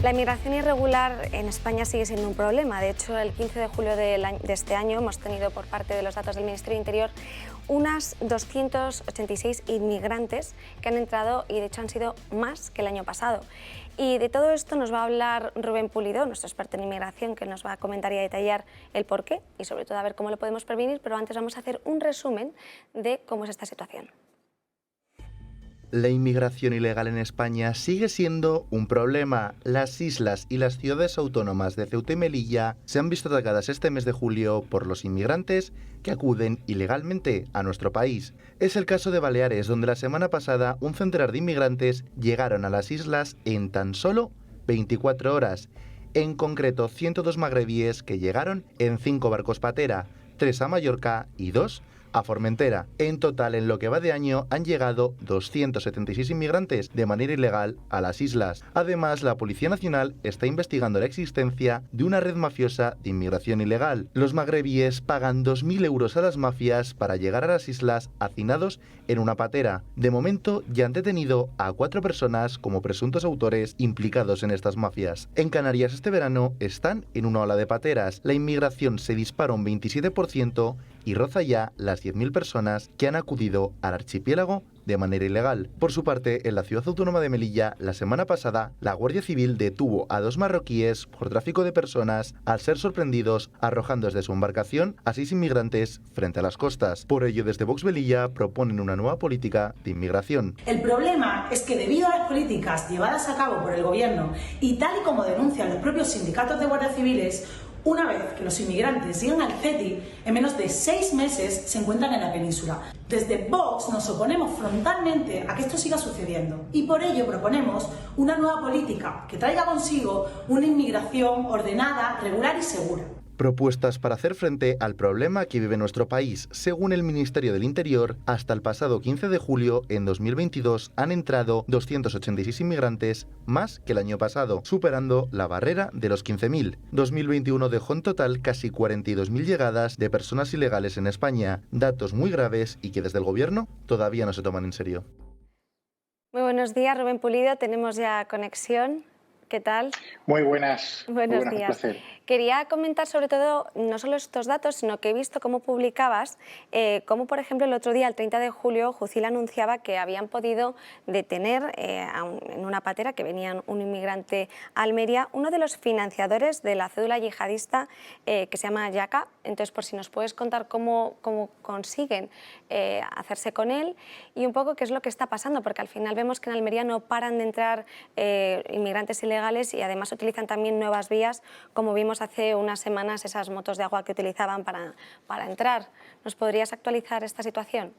La inmigración irregular en España sigue siendo un problema. De hecho, el 15 de julio de este año hemos tenido, por parte de los datos del Ministerio de Interior, unas 286 inmigrantes que han entrado, y de hecho han sido más que el año pasado. Y de todo esto nos va a hablar Rubén Pulido, nuestro experto en inmigración, que nos va a comentar y a detallar el porqué y sobre todo a ver cómo lo podemos prevenir, pero antes vamos a hacer un resumen de cómo es esta situación. La inmigración ilegal en España sigue siendo un problema. Las islas y las ciudades autónomas de Ceuta y Melilla se han visto atacadas este mes de julio por los inmigrantes que acuden ilegalmente a nuestro país. Es el caso de Baleares, donde la semana pasada un centenar de inmigrantes llegaron a las islas en tan solo 24 horas. En concreto, 102 magrebíes que llegaron en 5 barcos patera, 3 a Mallorca y 2 a Formentera. En total, en lo que va de año, han llegado 276 inmigrantes de manera ilegal a las islas. Además, la Policía Nacional está investigando la existencia de una red mafiosa de inmigración ilegal. Los magrebíes pagan 2.000 euros a las mafias para llegar a las islas hacinados en una patera. De momento, ya han detenido a 4 personas como presuntos autores implicados en estas mafias. En Canarias este verano están en una ola de pateras. La inmigración se dispara un 27% y roza ya las 10.000 personas que han acudido al archipiélago de manera ilegal. Por su parte, en la ciudad autónoma de Melilla, la semana pasada, la Guardia Civil detuvo a 2 marroquíes por tráfico de personas al ser sorprendidos arrojando desde su embarcación a 6 inmigrantes frente a las costas. Por ello, desde Vox Melilla proponen una nueva política de inmigración. El problema es que debido a las políticas llevadas a cabo por el Gobierno y tal y como denuncian los propios sindicatos de guardias civiles, una vez que los inmigrantes llegan al CETI, en menos de 6 meses se encuentran en la península. Desde Vox nos oponemos frontalmente a que esto siga sucediendo y por ello proponemos una nueva política que traiga consigo una inmigración ordenada, regular y segura. Propuestas para hacer frente al problema que vive nuestro país. Según el Ministerio del Interior, hasta el pasado 15 de julio en 2022 han entrado 286 inmigrantes más que el año pasado, superando la barrera de los 15.000. 2021 dejó en total casi 42.000 llegadas de personas ilegales en España, datos muy graves y que desde el Gobierno todavía no se toman en serio. Muy buenos días, Rubén Pulido, tenemos ya conexión. ¿Qué tal? Muy buenas. Buenos días. Un placer. Quería comentar sobre todo no solo estos datos, sino que he visto cómo publicabas, cómo por ejemplo el otro día, el 30 de julio, Jucil anunciaba que habían podido detener en una patera que venía un inmigrante a Almería, uno de los financiadores de la cédula yihadista que se llama Yaka. Entonces, por si nos puedes contar cómo consiguen hacerse con él y un poco qué es lo que está pasando, porque al final vemos que en Almería no paran de entrar inmigrantes ilegales y además utilizan también nuevas vías, como vimos hace unas semanas esas motos de agua que utilizaban para entrar. ¿Nos podrías actualizar esta situación?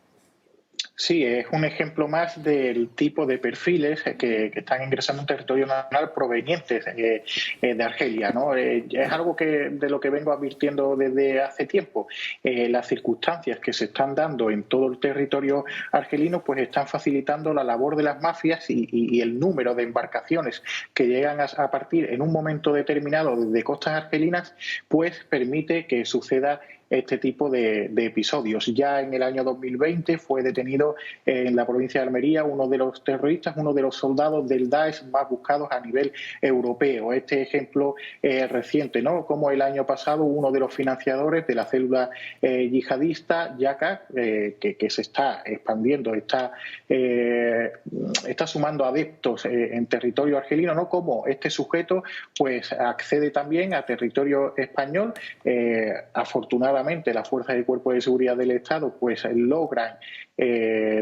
Sí, es un ejemplo más del tipo de perfiles que están ingresando en territorio nacional provenientes de Argelia, ¿no? Es algo de lo que vengo advirtiendo desde hace tiempo. Las circunstancias que se están dando en todo el territorio argelino pues están facilitando la labor de las mafias y el número de embarcaciones que llegan a partir en un momento determinado desde costas argelinas pues permite que suceda este tipo de episodios. Ya en el año 2020 fue detenido en la provincia de Almería uno de los terroristas, uno de los soldados del Daesh más buscados a nivel europeo. Este ejemplo reciente, ¿no? Como el año pasado uno de los financiadores de la célula yihadista, Yaka, que se está expandiendo, está sumando adeptos en territorio argelino, ¿no? Como este sujeto pues accede también a territorio español. Afortunadamente las fuerzas y cuerpos de seguridad del Estado pues logran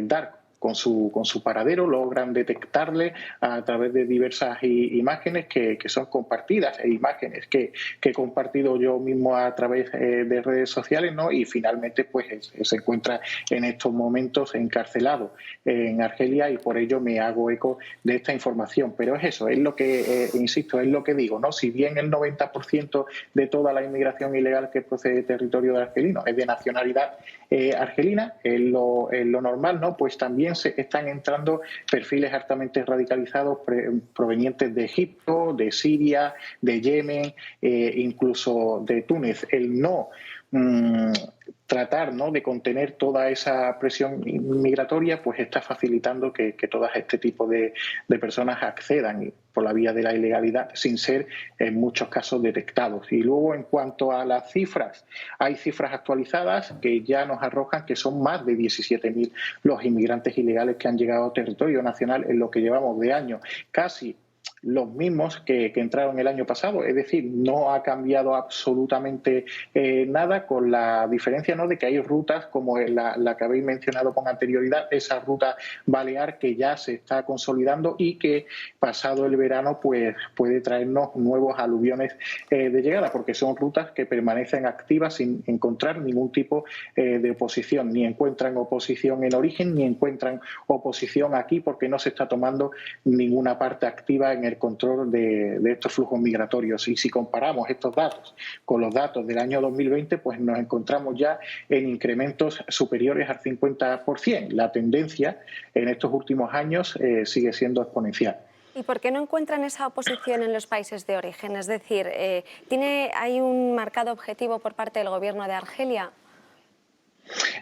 dar con su paradero, logran detectarle a través de diversas imágenes que son compartidas, imágenes que he compartido yo mismo a través de redes sociales, ¿no? Y finalmente pues se encuentra en estos momentos encarcelado en Argelia y por ello me hago eco de esta información. Pero es eso, es lo que, insisto, es lo que digo, ¿no? Si bien el 90% de toda la inmigración ilegal que procede de territorio argelino es de nacionalidad argelina, es lo normal, ¿no? Pues también se están entrando perfiles altamente radicalizados provenientes de Egipto, de Siria, de Yemen, incluso de Túnez. El no tratar, ¿no?, de contener toda esa presión migratoria, pues está facilitando que todas este tipo de personas accedan por la vía de la ilegalidad sin ser en muchos casos detectados. Y luego, en cuanto a las cifras, hay cifras actualizadas que ya nos arrojan que son más de 17.000 los inmigrantes ilegales que han llegado a territorio nacional en lo que llevamos de año. Casi los mismos que entraron el año pasado, es decir, no ha cambiado absolutamente nada, con la diferencia, ¿no?, de que hay rutas como la que habéis mencionado con anterioridad, esa ruta balear que ya se está consolidando y que pasado el verano pues puede traernos nuevos aluviones de llegada, porque son rutas que permanecen activas sin encontrar ningún tipo de oposición, ni encuentran oposición en origen, ni encuentran oposición aquí, porque no se está tomando ninguna parte activa en el control de estos flujos migratorios. Y si comparamos estos datos con los datos del año 2020, pues nos encontramos ya en incrementos superiores al 50%. La tendencia en estos últimos años sigue siendo exponencial. ¿Y por qué no encuentran esa oposición en los países de origen? Es decir, ¿hay un marcado objetivo por parte del gobierno de Argelia?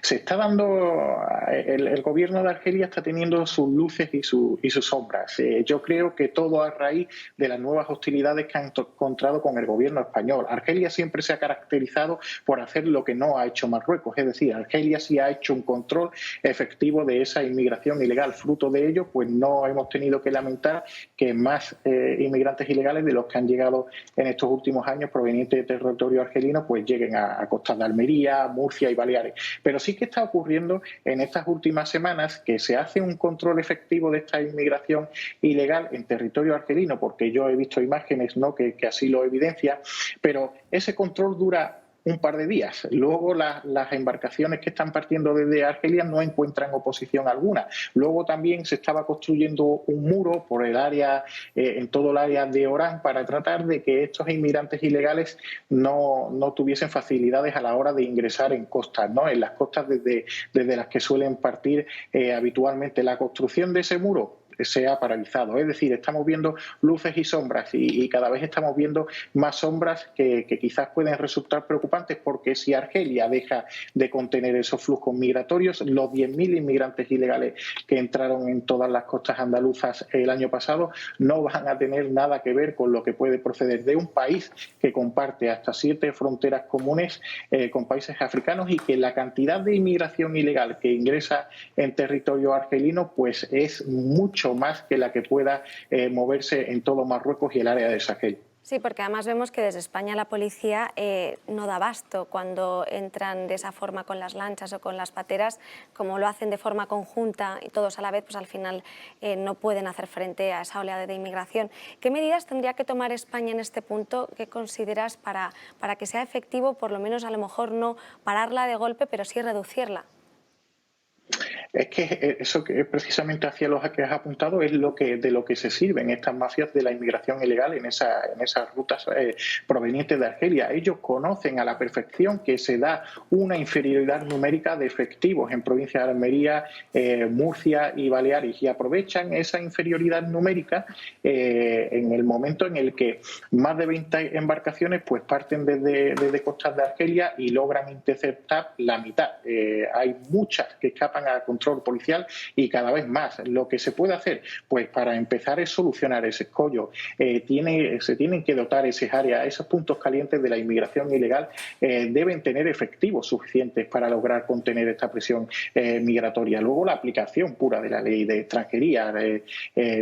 Se está dando, el gobierno de Argelia está teniendo sus luces y sus sombras. Yo creo que todo a raíz de las nuevas hostilidades que han encontrado con el gobierno español. Argelia siempre se ha caracterizado por hacer lo que no ha hecho Marruecos, es decir, Argelia sí ha hecho un control efectivo de esa inmigración ilegal. Fruto de ello, pues no hemos tenido que lamentar que más inmigrantes ilegales de los que han llegado en estos últimos años provenientes de territorio argelino, pues lleguen a costas de Almería, Murcia y Baleares. Pero sí que está ocurriendo en estas últimas semanas que se hace un control efectivo de esta inmigración ilegal en territorio argelino, porque yo he visto imágenes, ¿no?, que así lo evidencia, pero ese control dura un par de días. Luego las embarcaciones que están partiendo desde Argelia no encuentran oposición alguna. Luego también se estaba construyendo un muro por el área, en todo el área de Orán, para tratar de que estos inmigrantes ilegales no tuviesen facilidades a la hora de ingresar en costas, ¿no?, en las costas desde las que suelen partir habitualmente. La construcción de ese muro se ha paralizado. Es decir, estamos viendo luces y sombras y cada vez estamos viendo más sombras que quizás pueden resultar preocupantes, porque si Argelia deja de contener esos flujos migratorios, los 10.000 inmigrantes ilegales que entraron en todas las costas andaluzas el año pasado no van a tener nada que ver con lo que puede proceder de un país que comparte hasta 7 fronteras comunes con países africanos, y que la cantidad de inmigración ilegal que ingresa en territorio argelino pues es mucho más que la que pueda moverse en todo Marruecos y el área de Sahel. Sí, porque además vemos que desde España la policía no da abasto cuando entran de esa forma con las lanchas o con las pateras, como lo hacen de forma conjunta y todos a la vez, pues al final no pueden hacer frente a esa oleada de inmigración. ¿Qué medidas tendría que tomar España en este punto? ¿Qué consideras para que sea efectivo, por lo menos a lo mejor no pararla de golpe, pero sí reducirla? Es que eso que precisamente hacia los que has apuntado es de lo que se sirven estas mafias de la inmigración ilegal en esas rutas provenientes de Argelia. Ellos conocen a la perfección que se da una inferioridad numérica de efectivos en provincias de Almería, Murcia y Baleares, y aprovechan esa inferioridad numérica en el momento en el que más de 20 embarcaciones pues parten desde costas de Argelia y logran interceptar la mitad. Hay muchas que escapan a control policial y cada vez más. Lo que se puede hacer, pues para empezar, es solucionar ese escollo. Se tienen que dotar esas áreas, esos puntos calientes de la inmigración ilegal deben tener efectivos suficientes para lograr contener esta presión migratoria. Luego, la aplicación pura de la ley de extranjería,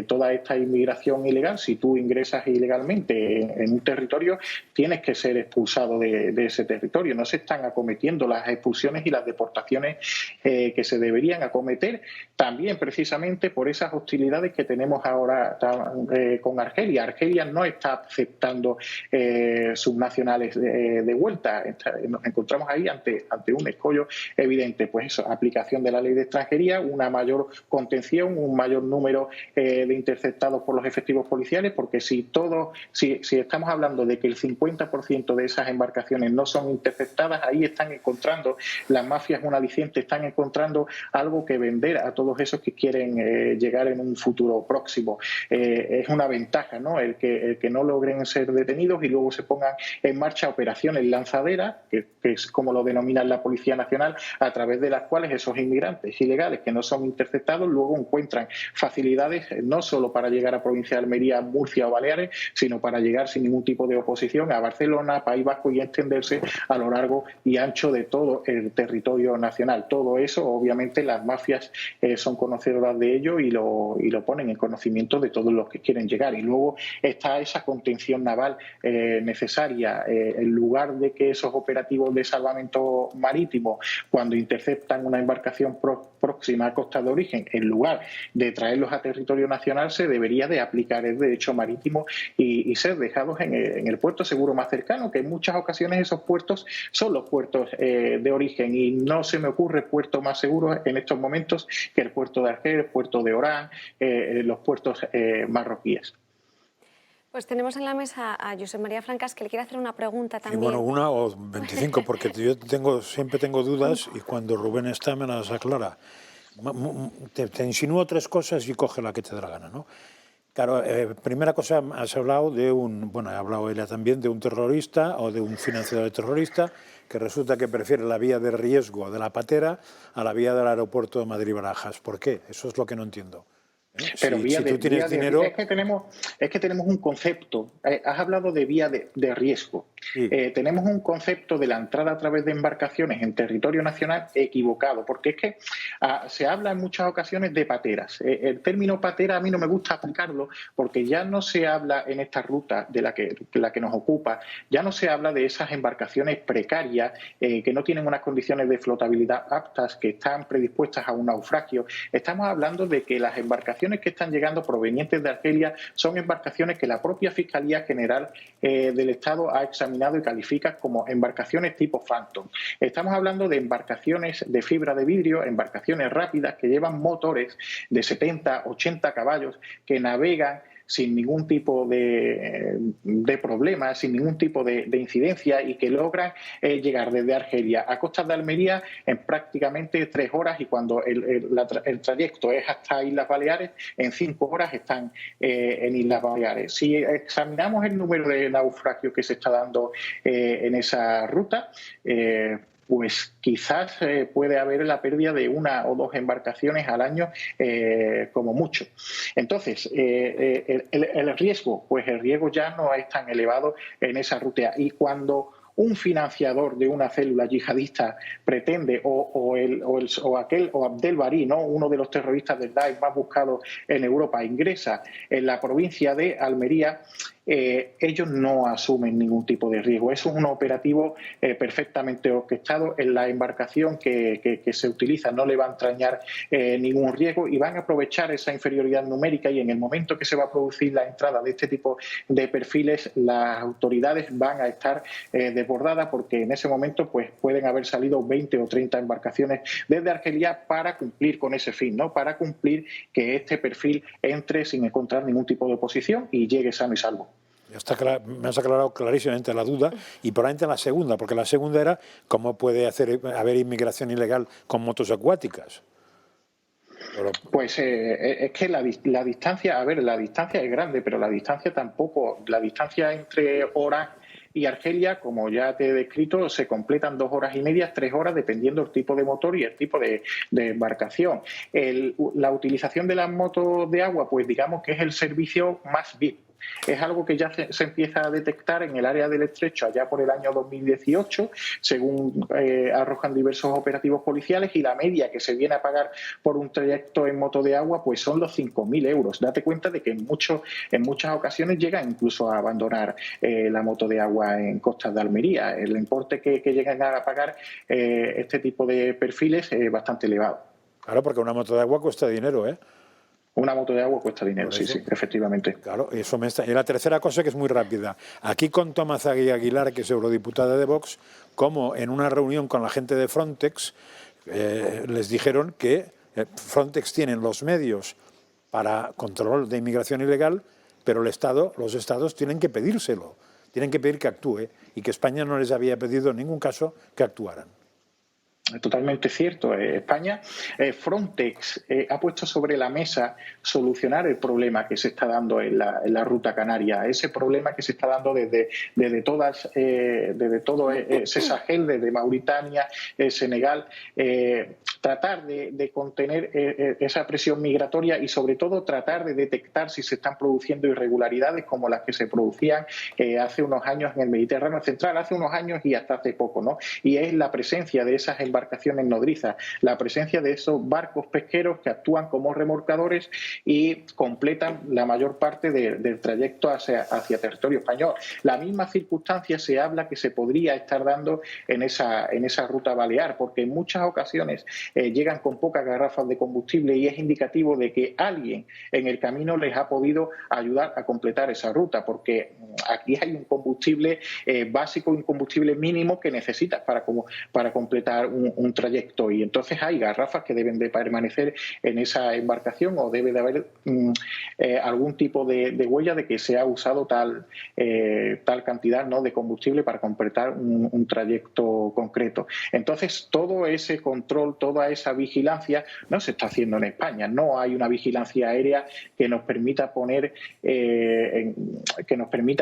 toda esta inmigración ilegal, si tú ingresas ilegalmente en un territorio, tienes que ser expulsado de ese territorio. No se están acometiendo las expulsiones y las deportaciones que se deberían acometer, también precisamente por esas hostilidades que tenemos ahora con Argelia. Argelia no está aceptando subnacionales de vuelta. Nos encontramos ahí ante un escollo evidente. Pues eso, aplicación de la ley de extranjería, una mayor contención, un mayor número de interceptados por los efectivos policiales, porque si estamos hablando de que el 50% de esas embarcaciones no son interceptadas, ahí están encontrando las mafias un aliciente, están encontrando algo algo que vender a todos esos que quieren llegar en un futuro próximo. Es una ventaja, ¿no? El que no logren ser detenidos y luego se pongan en marcha operaciones lanzaderas, que es como lo denomina la Policía Nacional, a través de las cuales esos inmigrantes ilegales que no son interceptados luego encuentran facilidades no solo para llegar a provincia de Almería, Murcia o Baleares, sino para llegar sin ningún tipo de oposición a Barcelona, País Vasco y extenderse a lo largo y ancho de todo el territorio nacional. Todo eso, obviamente, las mafias son conocedoras de ello y lo ponen en conocimiento de todos los que quieren llegar. Y luego está esa contención naval necesaria. En lugar de que esos operativos de salvamento marítimo, cuando interceptan una embarcación próxima a costa de origen, en lugar de traerlos a territorio nacional, se debería de aplicar el derecho marítimo y ser dejados en el puerto seguro más cercano, que en muchas ocasiones esos puertos son los puertos de origen, y no se me ocurre puerto más seguro en estos momentos que el puerto de Argel, el puerto de Orán, los puertos marroquíes. Pues tenemos en la mesa a Josep María Francas, que le quiere hacer una pregunta también. Y bueno, una o 25, porque yo siempre tengo dudas y cuando Rubén está me las aclara. Te insinúo 3 cosas y coge la que te dé la gana, ¿no? Claro, primera cosa, has hablado de he hablado ella también, de un terrorista o de un financiador de terrorista que resulta que prefiere la vía de riesgo de la patera a la vía del aeropuerto de Madrid-Barajas. ¿Por qué? Eso es lo que no entiendo. Pero si tú tienes dinero... Es que tenemos un concepto. Has hablado de vía de riesgo. Sí. Tenemos un concepto de la entrada a través de embarcaciones en territorio nacional equivocado, porque es que se habla en muchas ocasiones de pateras. El término patera a mí no me gusta aplicarlo, porque ya no se habla en esta ruta de la que nos ocupa, ya no se habla de esas embarcaciones precarias que no tienen unas condiciones de flotabilidad aptas, que están predispuestas a un naufragio. Estamos hablando de que las embarcaciones que están llegando provenientes de Argelia son embarcaciones que la propia Fiscalía General del Estado ha examinado y califica como embarcaciones tipo Phantom. Estamos hablando de embarcaciones de fibra de vidrio, embarcaciones rápidas que llevan motores de 70, 80 caballos, que navegan sin ningún tipo de problema, sin ningún tipo de incidencia, y que logran llegar desde Argelia a costas de Almería en prácticamente 3 horas, y cuando el trayecto es hasta Islas Baleares, en 5 horas están en Islas Baleares. Si examinamos el número de naufragios que se está dando en esa ruta, pues quizás puede haber la pérdida de 1 o 2 embarcaciones al año como mucho. Entonces, el riesgo, pues el riesgo ya no es tan elevado en esa ruta. Y cuando un financiador de una célula yihadista pretende, o Abdel Bari, ¿no?, uno de los terroristas del Daesh más buscados en Europa, ingresa en la provincia de Almería, ellos no asumen ningún tipo de riesgo. Eso es un operativo perfectamente orquestado. En la embarcación que se utiliza no le va a entrañar ningún riesgo, y van a aprovechar esa inferioridad numérica, y en el momento que se va a producir la entrada de este tipo de perfiles, las autoridades van a estar desbordadas, porque en ese momento pues pueden haber salido 20 o 30 embarcaciones desde Argelia para cumplir con ese fin, ¿no?, para cumplir que este perfil entre sin encontrar ningún tipo de oposición y llegue sano y salvo. Me has aclarado clarísimamente la duda, y probablemente la segunda, porque la segunda era cómo puede haber inmigración ilegal con motos acuáticas. Pues es que la distancia, la distancia es grande, pero la distancia entre Orán y Argelia, como ya te he descrito, se completan 2 horas y media, 3 horas, dependiendo del tipo de motor y el tipo de embarcación. La utilización de las motos de agua, pues digamos que es el servicio más VIP. Es algo que ya se empieza a detectar en el área del Estrecho allá por el año 2018, según arrojan diversos operativos policiales, y la media que se viene a pagar por un trayecto en moto de agua pues son los 5.000 euros. Date cuenta de que en muchas ocasiones llegan incluso a abandonar la moto de agua en costas de Almería. El importe que llegan a pagar este tipo de perfiles es bastante elevado. Claro, porque una moto de agua cuesta dinero, ¿eh? Una moto de agua cuesta dinero, sí, efectivamente. Claro, eso me está. Y la tercera cosa, que es muy rápida. Aquí contó Mazagui Aguilar, que es eurodiputada de Vox, cómo en una reunión con la gente de Frontex les dijeron que Frontex tienen los medios para control de inmigración ilegal, pero los estados tienen que pedírselo, tienen que pedir que actúe, y que España no les había pedido en ningún caso que actuaran. Totalmente cierto. España, Frontex ha puesto sobre la mesa solucionar el problema que se está dando en la ruta canaria, ese problema que se está dando desde todo ese Sahel, desde Mauritania, Senegal, tratar de contener esa presión migratoria y sobre todo tratar de detectar si se están produciendo irregularidades como las que se producían hace unos años en el Mediterráneo central, hace unos años y hasta hace poco, ¿no? Y es la presencia de esas embarcaciones nodrizas, la presencia de esos barcos pesqueros que actúan como remolcadores y completan la mayor parte del trayecto hacia territorio español. La misma circunstancia se habla que se podría estar dando en esa ruta balear, porque en muchas ocasiones llegan con pocas garrafas de combustible y es indicativo de que alguien en el camino les ha podido ayudar a completar esa ruta, porque aquí hay un combustible básico, un combustible mínimo que necesitas para completar un trayecto, y entonces hay garrafas que deben de permanecer en esa embarcación o debe de haber algún tipo de huella de que se ha usado tal cantidad, ¿no?, de combustible para completar un trayecto concreto. Entonces todo ese control, toda esa vigilancia no se está haciendo en España. No hay una vigilancia aérea que nos permita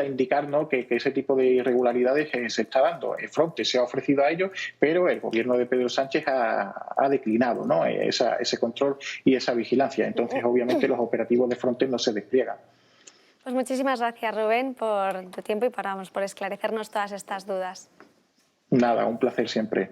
indicar, ¿no?, que ese tipo de irregularidades se está dando. Frontex se ha ofrecido a ello, pero el gobierno de Pedro Sánchez ha declinado, ¿no?, ese control y esa vigilancia. Entonces, obviamente, los operativos de Frontex no se despliegan. Pues muchísimas gracias, Rubén, por tu tiempo y por esclarecernos todas estas dudas. Nada, un placer siempre.